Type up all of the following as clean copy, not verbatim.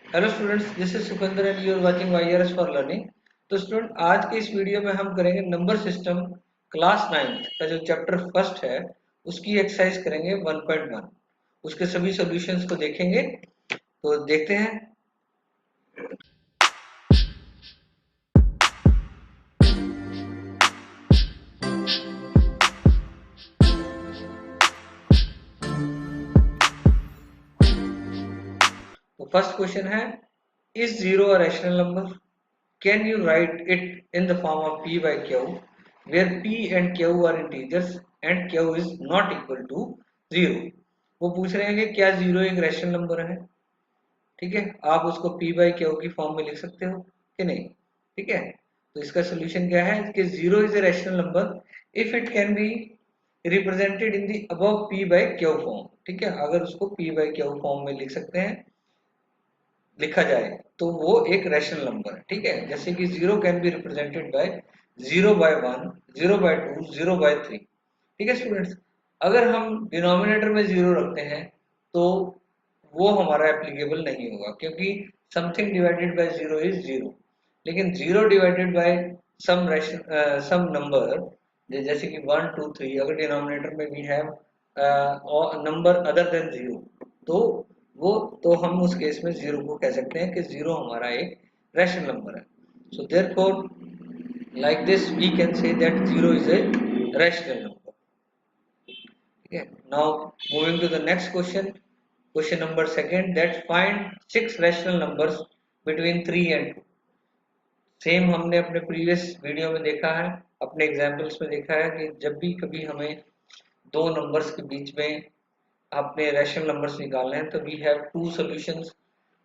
Hello students, this is Sukhandar and you are watching YRS for learning. तो student, आज के इस वीडियो में हम करेंगे नंबर सिस्टम क्लास 9th का जो चैप्टर फर्स्ट है उसकी एक्सरसाइज करेंगे 1.1। उसके सभी सॉल्यूशंस को देखेंगे। तो देखते हैं। तो फर्स्ट क्वेश्चन है, is zero a rational number? Can you right it in the form of p by q where p and q are integers and q is not equal to 0? वो पूछ रहे हैं कि क्या जीरो एक rational number है। ठीक है, आप उसको p बाई क्यू की फॉर्म में लिख सकते हो कि नहीं। ठीक है, तो इसका सोल्यूशन क्या है कि zero is a rational number if it can be represented in the above p by Q form. ठीक है, अगर उसको p बाई क्यू फॉर्म में लिख सकते हैं, लिखा जाए, तो वो एक रैशनल नंबर है। ठीक है, जैसे कि zero can be represented by 0/1, 0/2, 0/3। ठीक है स्टूडेंट्स, अगर हम डिनोमिनेटर में जीरो रखते हैं तो वो हमारा एप्लीकेबल नहीं होगा, क्योंकि something divided by zero is zero. लेकिन zero divided by some number, जैसे कि 1 2 3, अगर डिनोमिनेटर में we have number other than zero, तो वो तो हम उस केस में जीरो को कह सकते हैं कि जीरो हमारा एक रैशनल नंबर है। So therefore like this we can say that zero is a rational number. Okay, now moving to the next question. Question number second, that find six rational numbers between 3 and 2. Same हमने अपने previous video में देखा है, अपने examples में देखा है कि जब भी कभी हमें दो नंबर्स के बीच में अपने रैशनल नंबर्स निकालने हैं तो वी हैव टू सॉल्यूशंस।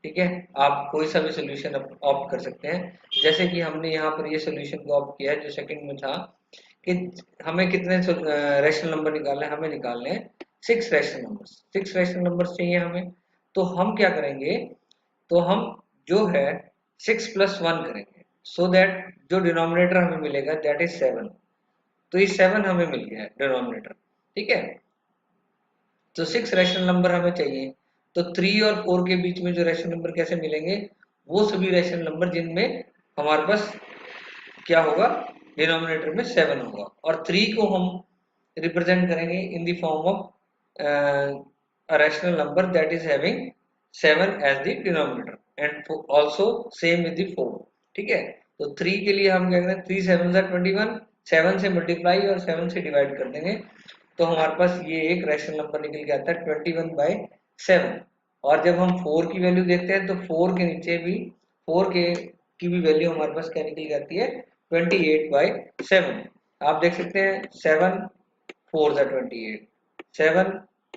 ठीक है, आप कोई सा भी सॉल्यूशन ऑप्ट कर सकते हैं। जैसे कि हमने यहाँ पर ये सॉल्यूशन को ऑप्ट किया है जो सेकंड में था कि हमें कितने रैशनल नंबर निकालने हैं, हमें निकालने हैं six rational numbers. Six rational numbers चाहिए हमें, तो हम क्या करेंगे, तो हम जो है 6+1 करेंगे, सो दैट जो डिनोमिनेटर हमें मिलेगा दैट इज 7। तो ये 7 हमें मिल गया है डिनोमिनेटर। ठीक है, तो सिक्स रैशनल नंबर हमें चाहिए। तो 3 और 4 के बीच में जो रैशनल नंबर कैसे मिलेंगे, वो सभी रैशनल नंबर जिनमें हमारे पास क्या होगा, डिनोमिनेटर में 7 होगा, और 3 को हम रिप्रेजेंट करेंगे इन the form of a rational number that is having 7 as the denominator and also same with the 4। ठीक है, तो 3 के लिए हम क्या करें, 3 7 21, 7 से मल्टीप्लाई और 7 से डिवाइड कर देंगे, तो हमारे पास ये एक रैशनल नंबर निकल के आता है 21/7। और जब हम 4 की वैल्यू देखते हैं तो 4 के नीचे भी 4 के की भी वैल्यू हमारे पास क्या निकल जाती है, 28/7। आप देख सकते हैं 7 4 ज़ा 28, 7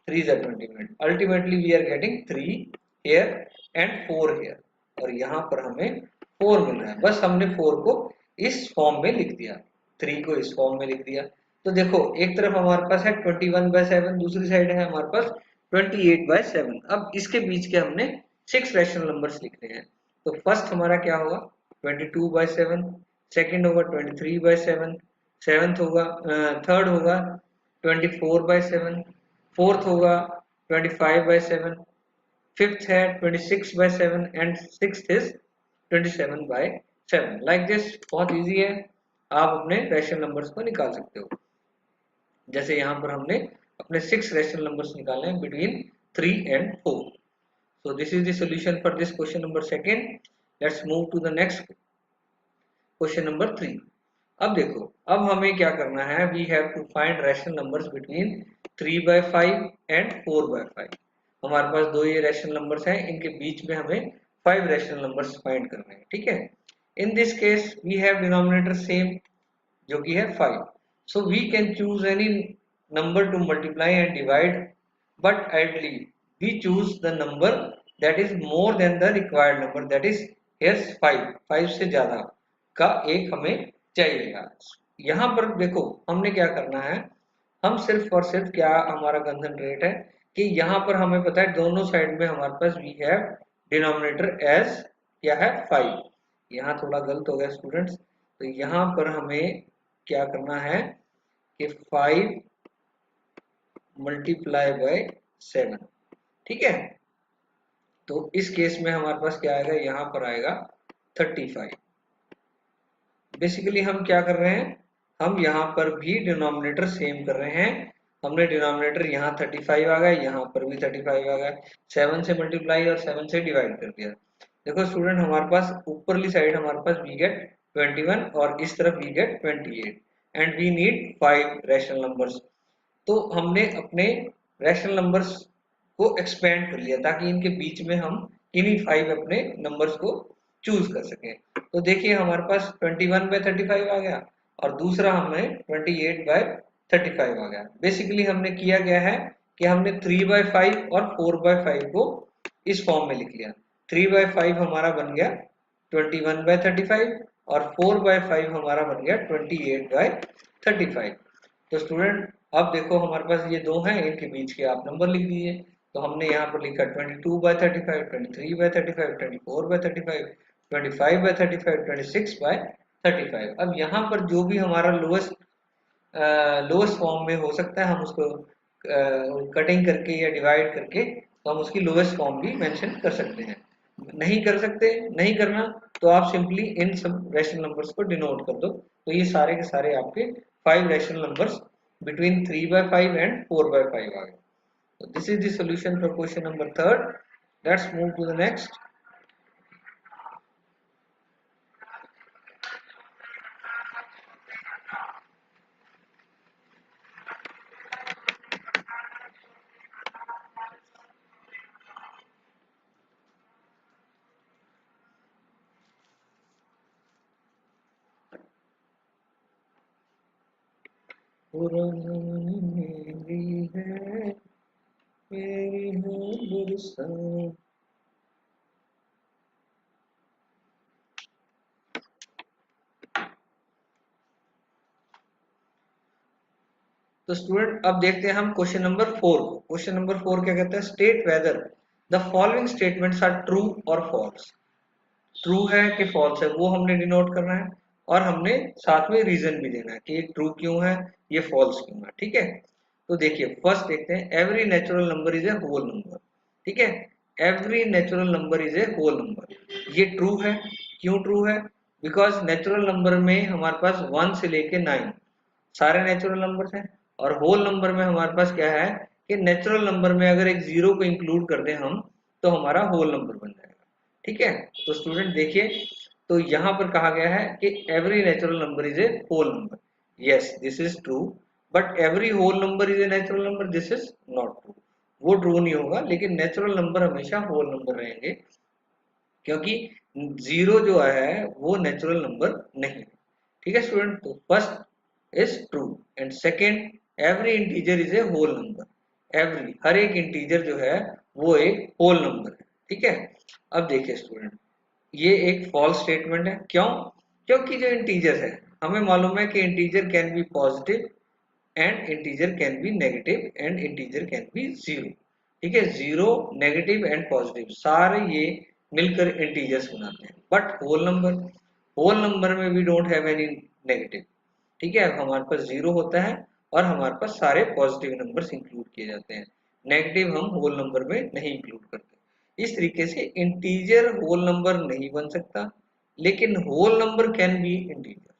3 ज़ा 21, ultimately we are getting 3 here and 4 here, और यहाँ पर हमें 4 मिल रहा है। बस हमने 4 को इस फॉर्म में लिख दिया, 3 को इस फॉर्म में लिख दिया। तो देखो, एक तरफ हमारे पास है 21/7, दूसरी साइड है हमारे पास 28/7। अब इसके बीच के हमने 6 रैशनल नंबर्स लिखने हैं। तो फर्स्ट हमारा क्या होगा, 22/7, सेकंड होगा 23/7, सेवंथ होगा, थर्ड होगा 24/7, फोर्थ होगा 25/7, फिफ्थ है 26/7 and sixth is 27/7। Like this, बहुत इजी है, आप अपने रैशनल नंबर्स को निकाल सकते हो। जैसे यहाँ पर हमने अपने 6 रैशनल नंबर्स निकाले हैं between 3 and 4। So this is the solution for this question number second. Let's move to the next question number 3। अब देखो, अब हमें क्या करना है, we have to find rational numbers between 3/5 and 4/5। हमारे पास दो ये रैशनल नंबर्स हैं, इनके बीच में हमें 5 रैशनल नंबर्स फाइंड करने हैं। ठीक है, in this case we have denominator same जो कि है 5, so we can choose any number to multiply and divide, but ideally we choose the number that is more than the required number, that is here 5 से ज्यादा का एक हमें चाहिएगा। यहाँ पर देखो हमने क्या करना है, हम सिर्फ और सिर्फ क्या हमारा कंसंट्रेट है कि यहाँ पर हमें पता है दोनों साइड में हमारे पास वी हैव डिनोमिनेटर एज क्या है 5। यहाँ थोड़ा गलत हो गया स्टूडेंट्स, तो यहाँ पर हमें क्या करना है कि 5 मल्टीप्लाई बाय 7। ठीक है, तो इस केस में हमारे पास क्या आएगा, यहाँ पर आएगा 35। बेसिकली हम क्या कर रहे हैं, हम यहाँ पर भी डिनोमिनेटर सेम कर रहे हैं। हमने डिनोमिनेटर यहाँ 35 आ गया, यहाँ पर भी 35 आ गया, 7 से मल्टीप्लाई और 7 से डिवाइड कर दिया। देखो स्टूडेंट, हमारे पास ऊपरली साइड हमारे पास वी गेट 21 और इस तरफ we get 28 and we need 5 rational numbers. तो हमने अपने रैशनल नंबर्स को एक्सपेंड कर लिया ताकि इनके बीच में हम इन्हीं 5 अपने नंबर्स को चूज कर सकें। तो देखिए हमारे पास 21/35 आ गया और दूसरा हमें 28/35 आ गया। बेसिकली हमने किया गया है कि हमने 3/5 और 4/5 को इस फॉर्म में लिख लिया। 3/5 हमारा बन गया 21/35 और 4/5 हमारा बन गया 28/35। तो स्टूडेंट अब देखो हमारे पास ये दो हैं, इनके बीच के आप नंबर लिख दीजिए। तो हमने यहाँ पर लिखा 22/35, 23/35, 24/35, 25/35, 26/35। अब यहाँ पर जो भी हमारा लोएस्ट फॉर्म में हो सकता है हम उसको कटिंग करके या डिवाइड करके तो हम उसकी लोएस्ट फॉर्म भी मेंशन कर सकते हैं। नहीं कर सकते, नहीं करना, तो आप सिंपली इन सब रैशनल नंबर्स को डिनोट कर दो। तो ये सारे के सारे आपके 5 rational numbers between 3/5 and 4/5 are. So this is the solution for question number 3rd. Let's move to the next. पुरानी मेरी है मेरी है बरसात। तो स्टूडेंट अब देखते हैं हम क्वेश्चन नंबर 4 को। क्वेश्चन नंबर 4 क्या कहता है, state whether the following statements are true और फॉल्स। ट्रू है कि फॉल्स है वो हमने डिनोट करना है और हमने साथ में रीजन भी देना है कि ये ट्रू क्यों है, ये फॉल्स क्यों है। ठीक है, तो देखिए फर्स्ट देखते हैं, every natural number is a whole number. ठीक है, every natural number is a whole number, ये ट्रू है। क्यों ट्रू है, बिकॉज नेचुरल नंबर में हमारे पास 1 से लेके 9 सारे नेचुरल नंबर्स हैं और होल नंबर में हमारे पास क्या है कि नेचुरल नंबर में अगर एक जीरो को इंक्लूड कर दें हम तो हमारा होल नंबर बन जाएगा। ठीक है, तो स्टूडेंट देखिए, तो यहाँ पर कहा गया है कि every natural number is a whole number. Yes this is true, but every whole number is a natural number, this is not true. वो ट्रू नहीं होगा, लेकिन नेचुरल नंबर हमेशा होल नंबर रहेंगे क्योंकि जीरो जो है वो नेचुरल नंबर नहीं है। ठीक है स्टूडेंट, तो first is true and second every integer is a whole number. Every हर एक इंटीजर जो है वो एक होल नंबर है। ठीक है, अब देखिए स्टूडेंट, ये एक फॉल्स स्टेटमेंट है। क्यों, क्योंकि जो इंटीजर है हमें मालूम है कि integer can be positive and integer can be negative and integer can be zero. ठीक है, जीरो नेगेटिव एंड पॉजिटिव सारे ये मिलकर इंटीजर्स बनाते हैं, बट होल नंबर में we don't have any negative. ठीक है, हमारे पास जीरो होता है और हमारे पास सारे पॉजिटिव नंबर्स इंक्लूड किए जाते हैं, नेगेटिव हम होल नंबर में नहीं इंक्लूड करते। इस तरीके से इंटीजर होल नंबर नहीं बन सकता, लेकिन whole number can be integer.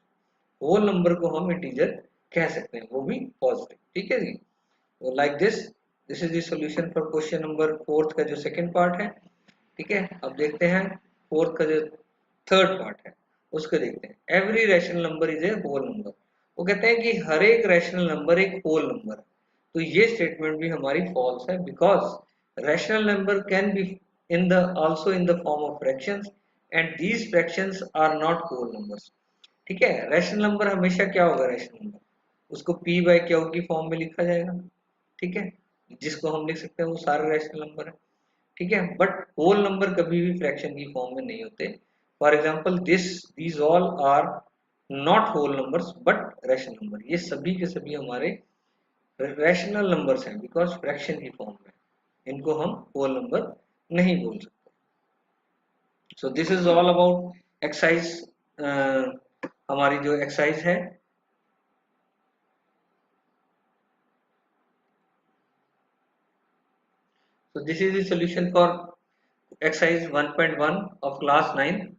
Whole number को हम इंटीजर कह सकते हैं, वो भी पॉजिटिव। ठीक है जी, तो like this is the solution for question number 4 का जो सेकंड पार्ट है। ठीक है, अब देखते हैं 4 का जो थर्ड पार्ट है उसको देखते हैं। Every rational number is a whole number. वो कहते हैं कि हर एक रैशनल नंबर एक होल नंबर है। तो ये स्टेटमेंट भी हमारी फॉल्स है, because rational number can be in the also in the form of fractions and these fractions are not whole numbers. ठीक है, रैशनल नंबर हमेशा क्या होगा, रैशनल नंबर उसको p बाय क्यू की फॉर्म में लिखा जाएगा। ठीक है, जिसको हम लिख सकते हैं वो सारे रैशनल नंबर है। ठीक है, बट होल नंबर कभी भी फ्रैक्शन की फॉर्म में नहीं होते। For example these all are not whole numbers but rational number, ये सभी के सभी हमारे रैशनल नंबर्स हैं बिकॉज फ्रैक्शन की फॉर्म में, इनको हम होल नंबर नहीं बोल सकते। So this is all about exercise, हमारी जो एक्सरसाइज है। So this is the solution for exercise 1.1 of class 9.